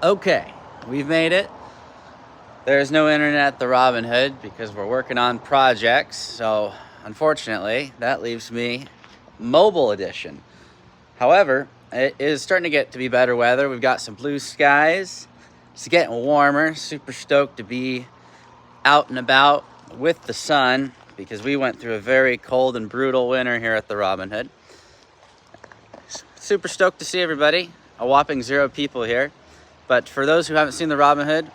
Okay, we've made it. There's no internet at the Robin Hood because we're working on projects. So unfortunately, that leaves me mobile edition. However, it is starting to get to be better weather. We've got some blue skies. It's getting warmer. Super stoked to be out and about with the sun because we went through a very cold and brutal winter here at the Robin Hood. Super stoked to see everybody. A whopping 0 people here. But for those who haven't seen the Robin Hood,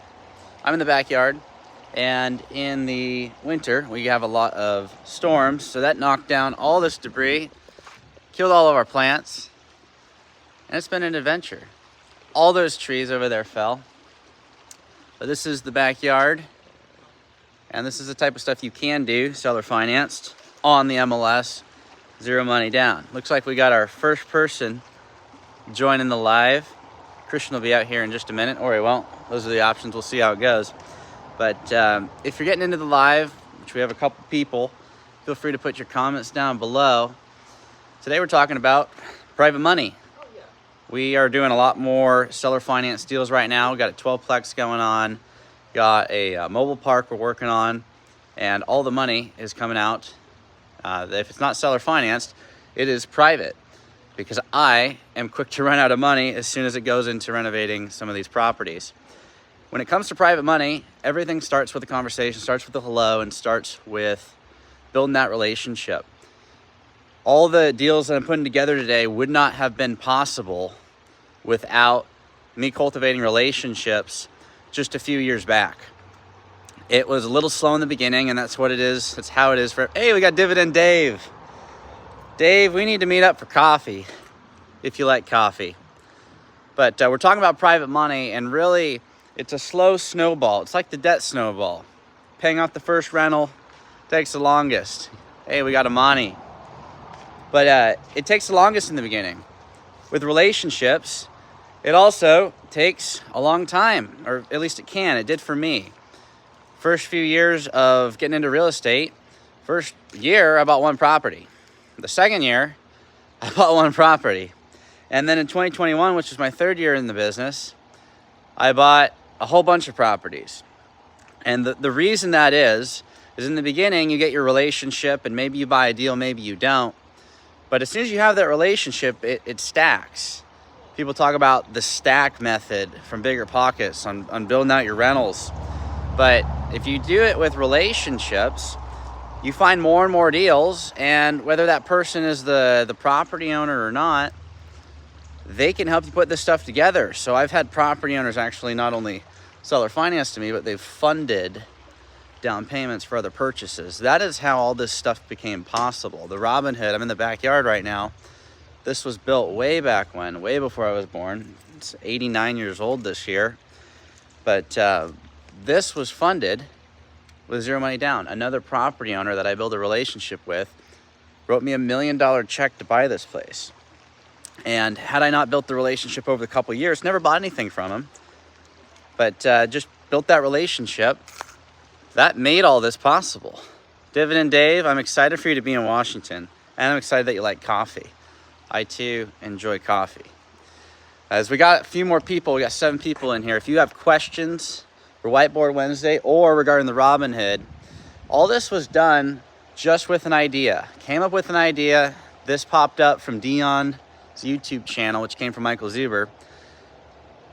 I'm in the backyard, and in the winter we have a lot of storms, so that knocked down all this debris, killed all of our plants, and it's been an adventure. All those trees over there fell. But this is the backyard, and this is the type of stuff you can do, seller financed, on the MLS, 0 money down. Looks like we got our first person joining the live. Christian will be out here in just a minute, or he won't. Those are the options. We'll see how it goes. But if you're getting into the live, which we have a couple people, feel free to put your comments down below. Today we're talking about private money. We are doing a lot more seller finance deals right now. We got a 12-plex going on, got a mobile park we're working on, and all the money is coming out. If it's not seller financed, it is private, because I am quick to run out of money as soon as it goes into renovating some of these properties. When it comes to private money, everything starts with a conversation, starts with a hello, and starts with building that relationship. All the deals that I'm putting together today would not have been possible without me cultivating relationships just a few years back. It was a little slow in the beginning, and that's what it is. That's how it is for, hey, we got Dividend Dave. Dave, we need to meet up for coffee, if you like coffee. But we're talking about private money, and really, it's a slow snowball. It's like the debt snowball. Paying off the first rental takes the longest. Hey, we got Amani. But it takes the longest in the beginning. With relationships, it also takes a long time, or at least it can. It did for me. First few years of getting into real estate, first year, I bought 1 property. The second year, I bought 1 property. And then in 2021, which was my 3rd year in the business, I bought a whole bunch of properties. And the reason that is in the beginning, you get your relationship, and maybe you buy a deal, maybe you don't. But as soon as you have that relationship, it stacks. People talk about the stack method from Bigger Pockets on building out your rentals. But if you do it with relationships, you find more and more deals, and whether that person is the property owner or not, they can help you put this stuff together. So I've had property owners actually not only seller finance to me, but they've funded down payments for other purchases. That is how all this stuff became possible. The Robin Hood, I'm in the backyard right now. This was built way back when, way before I was born. It's 89 years old this year. But this was funded with 0 money down. Another property owner that I built a relationship with wrote me $1 million check to buy this place. And had I not built the relationship over the couple of years, never bought anything from him, but just built that relationship, that made all this possible. Dividend Dave, I'm excited for you to be in Washington, and I'm excited that you like coffee. I too enjoy coffee. As we got a few more people, we got 7 people in here. If you have questions for Whiteboard Wednesday or regarding the Robin Hood, all this was done just with an idea. Came up with an idea. This popped up from Dion's YouTube channel, which came from Michael Zuber.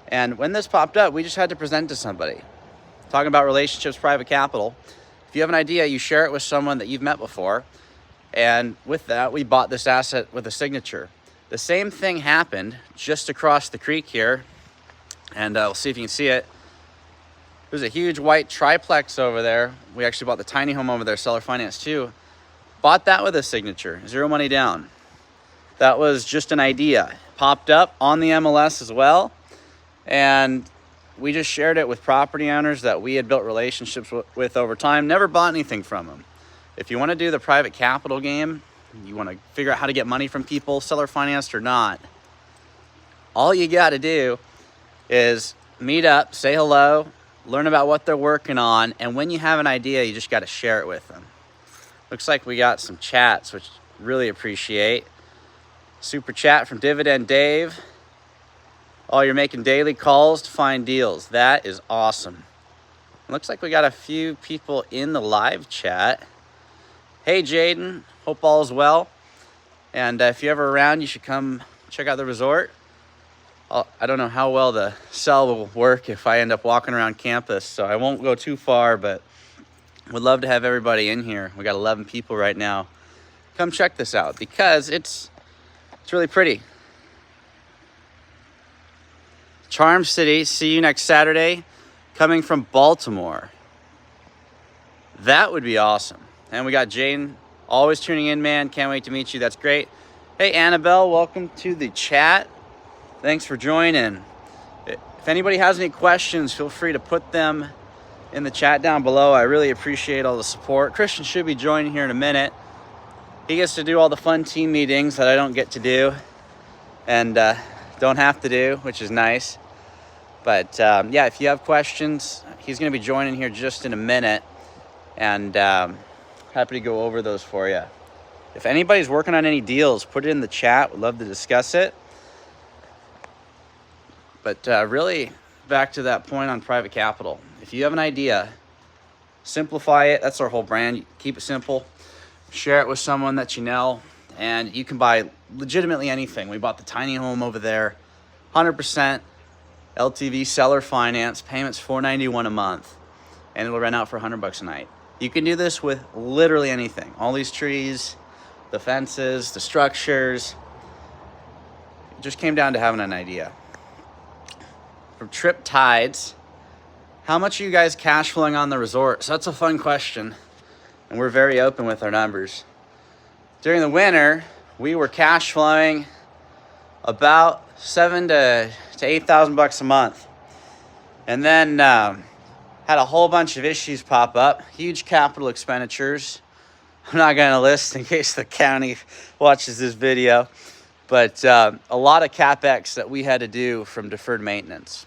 And when this popped up, we just had to present to somebody. Talking about relationships, private capital. If you have an idea, you share it with someone that you've met before. And with that, we bought this asset with a signature. The same thing happened just across the creek here. And we'll see if you can see it. There's a huge white triplex over there. We actually bought the tiny home over there, seller finance too. Bought that with a signature, 0 money down. That was just an idea. Popped up on the MLS as well. And we just shared it with property owners that we had built relationships with over time. Never bought anything from them. If you want to do the private capital game, you want to figure out how to get money from people, seller financed or not, all you got to do is meet up, say hello, learn about what they're working on, and when you have an idea, you just got to share it with them. Looks like we got some chats, which really appreciate. Super chat from Dividend Dave. Oh, you're making daily calls to find deals. That is awesome. Looks like we got a few people in the live chat. Hey, Jaden. Hope all is well. And if you're ever around, you should come check out the resort. I don't know how well the cell will work if I end up walking around campus, so I won't go too far, but would love to have everybody in here. We got 11 people right now. Come check this out because it's really pretty. Charm City, see you next Saturday, coming from Baltimore. That would be awesome. And we got Jane always tuning in, man. Can't wait to meet you. That's great. Hey, Annabelle, welcome to the chat. Thanks for joining. If anybody has any questions, feel free to put them in the chat down below. I really appreciate all the support. Christian should be joining here in a minute. He gets to do all the fun team meetings that I don't get to do and don't have to do, which is nice. But yeah, if you have questions, he's going to be joining here just in a minute, and happy to go over those for you. If anybody's working on any deals, put it in the chat. We'd love to discuss it. But really, back to that point on private capital. If you have an idea, simplify it. That's our whole brand. Keep it simple. Share it with someone that you know, and you can buy legitimately anything. We bought the tiny home over there, 100% LTV seller finance, payments $491 a month, and it'll rent out for $100 a night. You can do this with literally anything. All these trees, the fences, the structures. It just came down to having an idea. From Trip Tides, how much are you guys cash flowing on the resort? So that's a fun question, and we're very open with our numbers. During the winter, we were cash flowing about $7,000 to $8,000 a month, and then had a whole bunch of issues pop up. Huge capital expenditures. I'm not going to list in case the county watches this video, but a lot of CapEx that we had to do from deferred maintenance.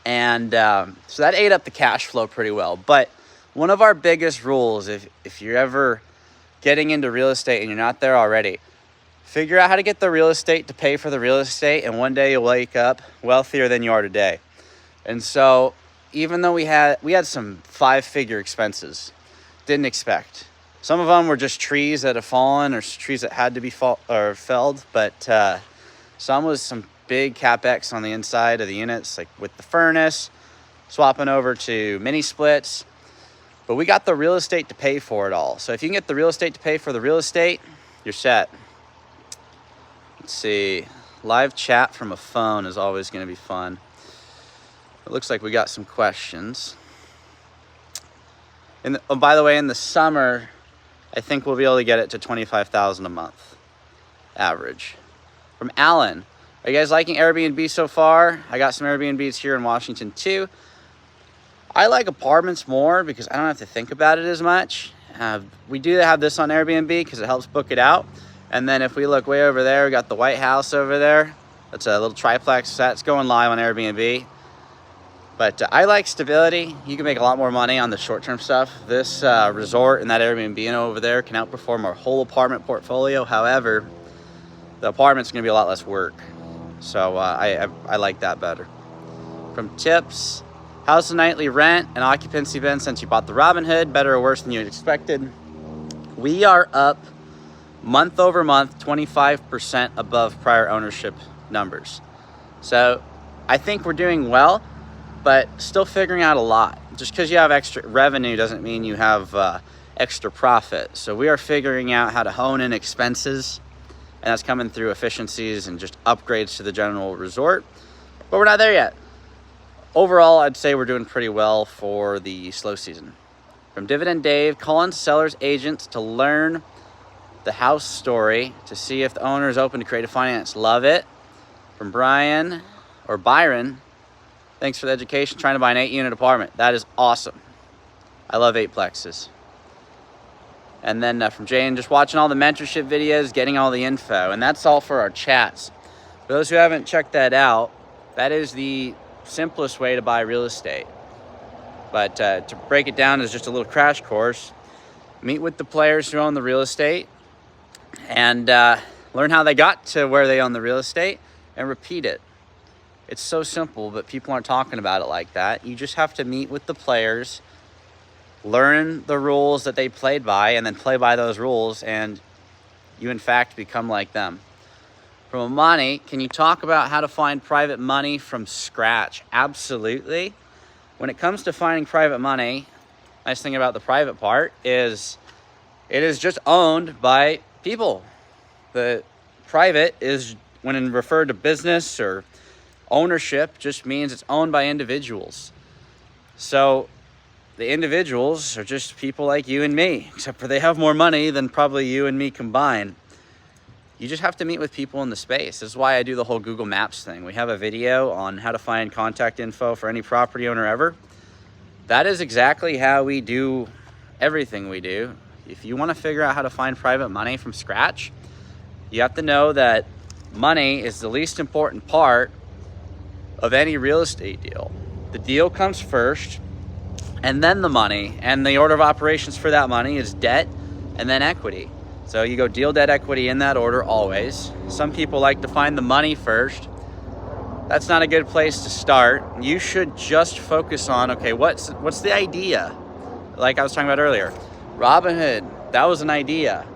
And so that ate up the cash flow pretty well. But one of our biggest rules, if you're ever getting into real estate and you're not there already, figure out how to get the real estate to pay for the real estate, and one day you'll wake up wealthier than you are today. And so even though we had some 5-figure expenses, didn't expect. Some of them were just trees that have fallen or trees that had to be felled, but some was some big CapEx on the inside of the units, like with the furnace, swapping over to mini splits. But we got the real estate to pay for it all. So if you can get the real estate to pay for the real estate, you're set. Let's see. Live chat from a phone is always going to be fun. It looks like we got some questions. Oh, by the way, in the summer, I think we'll be able to get it to $25,000 a month average. From Alan, are you guys liking Airbnb so far? I got some Airbnbs here in Washington too. I like apartments more because I don't have to think about it as much. We do have this on Airbnb because it helps book it out. And then if we look way over there, we got the White House over there. That's a little triplex that's going live on Airbnb. But I like stability. You can make a lot more money on the short-term stuff. This resort and that Airbnb over there can outperform our whole apartment portfolio. However, the apartment's going to be a lot less work. So I like that better. From Tips, how's the nightly rent and occupancy been since you bought the Robinhood? Better or worse than you had expected? We are up month over month, 25% above prior ownership numbers. So I think we're doing well, but still figuring out a lot. Just because you have extra revenue doesn't mean you have extra profit. So we are figuring out how to hone in expenses, and that's coming through efficiencies and just upgrades to the general resort. But we're not there yet. Overall, I'd say we're doing pretty well for the slow season. From Dividend Dave, calling sellers agents to learn the house story to see if the owner is open to creative finance. Love it. From Byron, thanks for the education. Trying to buy an 8-unit apartment. That is awesome. I love 8plexes. And then from Jane, just watching all the mentorship videos, getting all the info. And that's all for our chats. For those who haven't checked that out, that is the simplest way to buy real estate. But to break it down as just a little crash course, meet with the players who own the real estate and learn how they got to where they own the real estate and repeat it. It's so simple, but people aren't talking about it like that. You just have to meet with the players, learn the rules that they played by, and then play by those rules, and you in fact become like them. From money, can you talk about how to find private money from scratch? Absolutely. When it comes to finding private money, nice thing about the private part is it is just owned by people. The private is, when referred to business or ownership, just means it's owned by individuals. So the individuals are just people like you and me, except for they have more money than probably you and me combined. You just have to meet with people in the space. This is why I do the whole Google Maps thing. We have a video on how to find contact info for any property owner ever. That is exactly how we do everything we do. If you want to figure out how to find private money from scratch, you have to know that money is the least important part of any real estate deal. The deal comes first, and then the money, and the order of operations for that money is debt and then equity. So you go deal, debt, equity in that order always. Some people like to find the money first. That's not a good place to start. You should just focus on, okay, what's the idea? Like I was talking about earlier, Robinhood, that was an idea.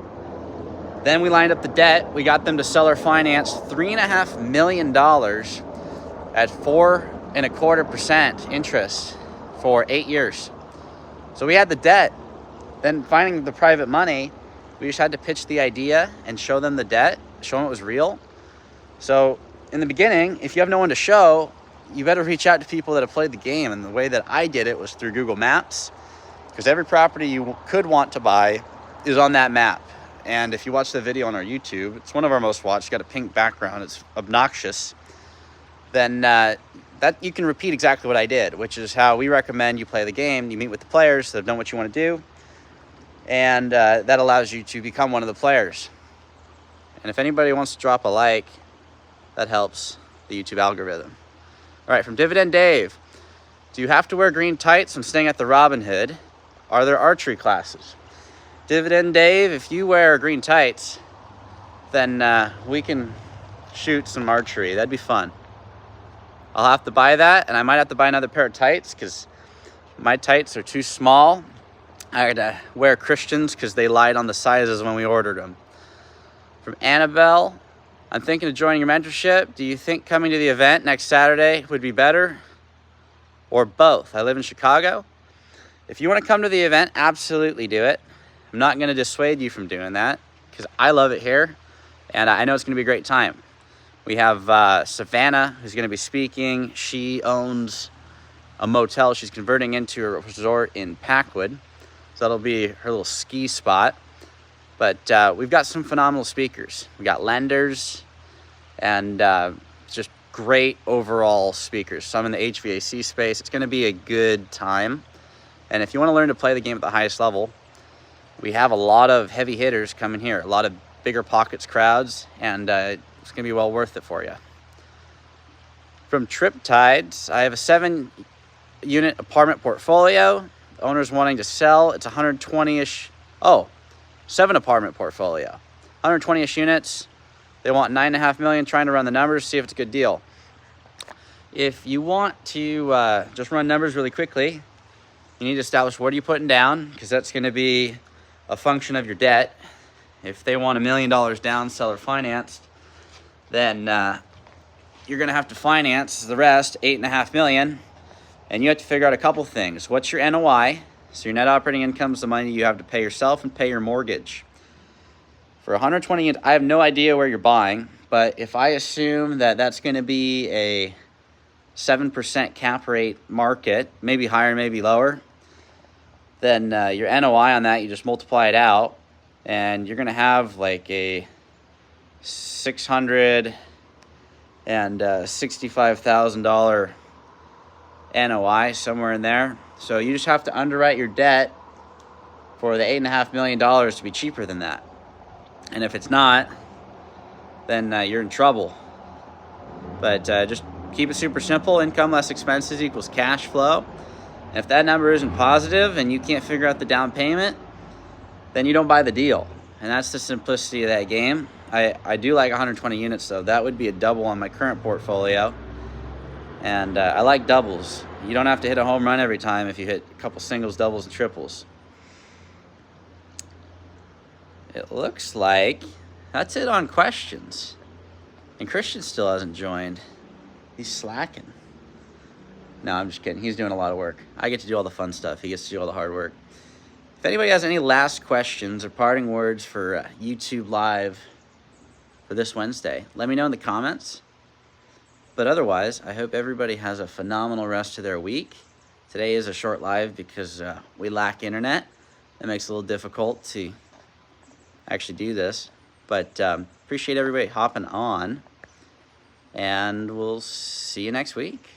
Then we lined up the debt. We got them to seller finance $3.5 million at 4.25% interest for 8 years. So we had the debt. Then finding the private money, we just had to pitch the idea and show them the debt, show them it was real. So in the beginning, if you have no one to show, you better reach out to people that have played the game. And the way that I did it was through Google Maps, because every property you could want to buy is on that map. And if you watch the video on our YouTube, it's one of our most watched, it's got a pink background, it's obnoxious. Then that you can repeat exactly what I did, which is how we recommend you play the game. You meet with the players that have done what you want to do, and that allows you to become one of the players. And if anybody wants to drop a like, that helps the YouTube algorithm. All right, from Dividend Dave. Do you have to wear green tights when staying at the Robinhood? Are there archery classes? Dividend Dave, if you wear green tights, then we can shoot some archery. That'd be fun. I'll have to buy that, and I might have to buy another pair of tights because my tights are too small. I had to wear Christians because they lied on the sizes when we ordered them. From Annabelle, I'm thinking of joining your mentorship. Do you think coming to the event next Saturday would be better? Or both? I live in Chicago. If you want to come to the event, absolutely do it. I'm not going to dissuade you from doing that because I love it here, and I know it's going to be a great time. We have Savannah, who's going to be speaking. She owns a motel she's converting into a resort in Packwood. So that'll be her little ski spot. But we've got some phenomenal speakers. We got lenders and just great overall speakers. Some in the HVAC space. It's going to be a good time. And if you want to learn to play the game at the highest level, we have a lot of heavy hitters coming here. A lot of bigger pockets crowds, and it's going to be well worth it for you. From Triptides, I have a 7-unit apartment portfolio. The owner's wanting to sell. It's 120-ish. 7 apartment portfolio. 120-ish units. They want $9.5 million. Trying to run the numbers, see if it's a good deal. If you want to just run numbers really quickly, you need to establish what are you putting down, because that's going to be a function of your debt. If they want $1 million down, seller financed, then you're going to have to finance the rest, $8.5 million, and you have to figure out a couple things. What's your NOI? So your net operating income is the money you have to pay yourself and pay your mortgage. For 120 units, I have no idea where you're buying, but if I assume that that's going to be a 7% cap rate market, maybe higher, maybe lower, then your NOI on that, you just multiply it out, and you're going to have like a $665,000 NOI, somewhere in there. So you just have to underwrite your debt for the $8.5 million to be cheaper than that. And if it's not, then you're in trouble. But just keep it super simple. Income less expenses equals cash flow. And if that number isn't positive and you can't figure out the down payment, then you don't buy the deal. And that's the simplicity of that game. I do like 120 units, though. That would be a double on my current portfolio. And I like doubles. You don't have to hit a home run every time if you hit a couple singles, doubles, and triples. It looks like that's it on questions. And Christian still hasn't joined. He's slacking. No, I'm just kidding. He's doing a lot of work. I get to do all the fun stuff. He gets to do all the hard work. If anybody has any last questions or parting words for YouTube Live for this Wednesday, let me know in the comments. But otherwise, I hope everybody has a phenomenal rest of their week. Today is a short live because we lack internet. It makes it a little difficult to actually do this. But appreciate everybody hopping on. And we'll see you next week.